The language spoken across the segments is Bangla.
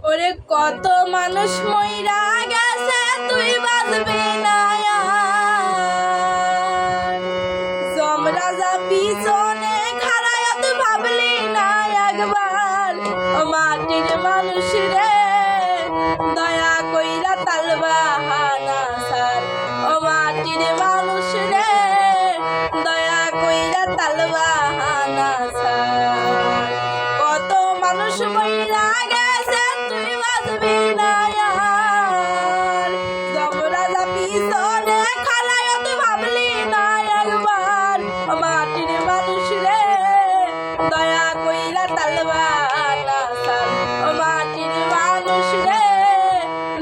ওরে কত মানুষ মইরা গেছে তুই বাঁচবি না যমরাজা পিছনে খাড়ায়ত ভাবলি না একবার ও মাটির মানুষ রে দয়া কইরা তালবাহানা সার ও মাটির মানুষ রে দয়া কইরা তালবাহানা সার কত মানুষ মইরা গেছে তুই বাঁচবি না যমরাজা পিছনে খাড়ায়ত ভাবলি না একবার ও মাটির মানুষ রে দয়া কইরা তালবাহানা সার ও মাটির মানুষ রে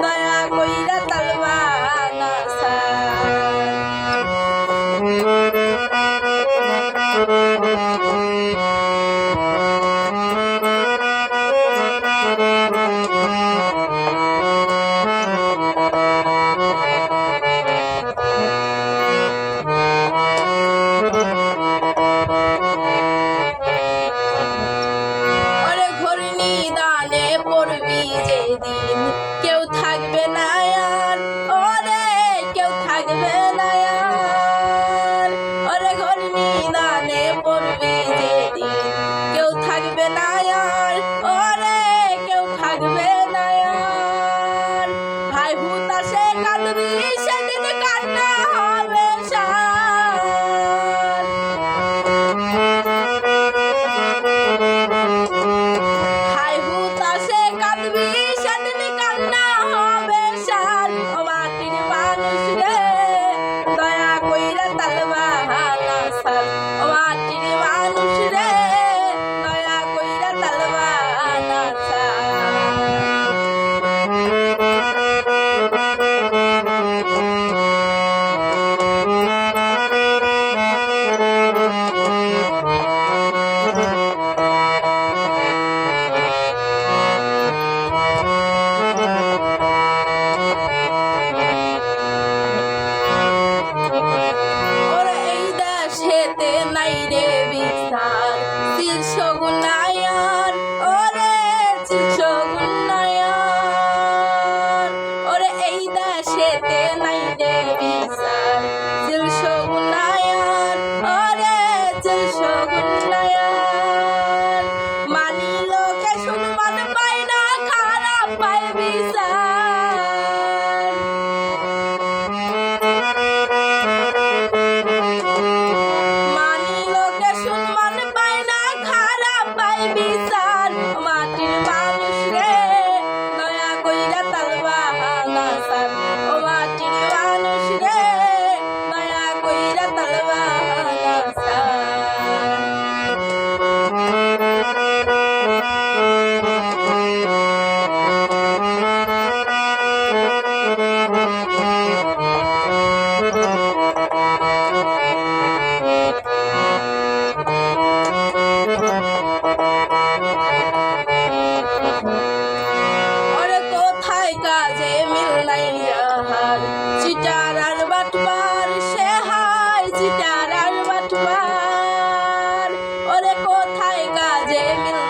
দয়া কইরা তালবাহানা সার যেদিন কেউ থাকবে না আর ওরে কেউ থাকবে না আর ওরে ঘূর্ণিদানে পড়বি যেদিন কেউ থাকবে না আর ওরে কেউ থাকবে না আর ভাই হুতাশে কাঁদবি সেদিন কান্না হবে সার ভাই হুতাশে কাঁদবি সেদিন কান্না হবে সার ও মাটির মানুষ রে দয়া কইরা তালবাহানা সার ও মাটির মানুষ রে দয়া কইরা তালবাহানা নাই রে বিচার শীর্ষ গুনায়ার ওরে শীর্ষ গুনায়ার ওরে এই দেশেতে নাই রে বিচার শীর্ষ গুনায়ার ওরে শীর্ষ গুনায়ার মানি লোকে সম্মান পায় না খারাপ পায় বিচার সম্মান পায় না খারাপ পায় বিচার মাটির মানুষ রে দয়া কইরা তালবাহানা সার ও মাটির মানুষ রে দয়া কইরা তালবাহানা সার কাজে মিল নাই যাহার চিটার আর বাটবার সে হায় চিটার আর বাটবার ওরে কোথায় কাজে মিল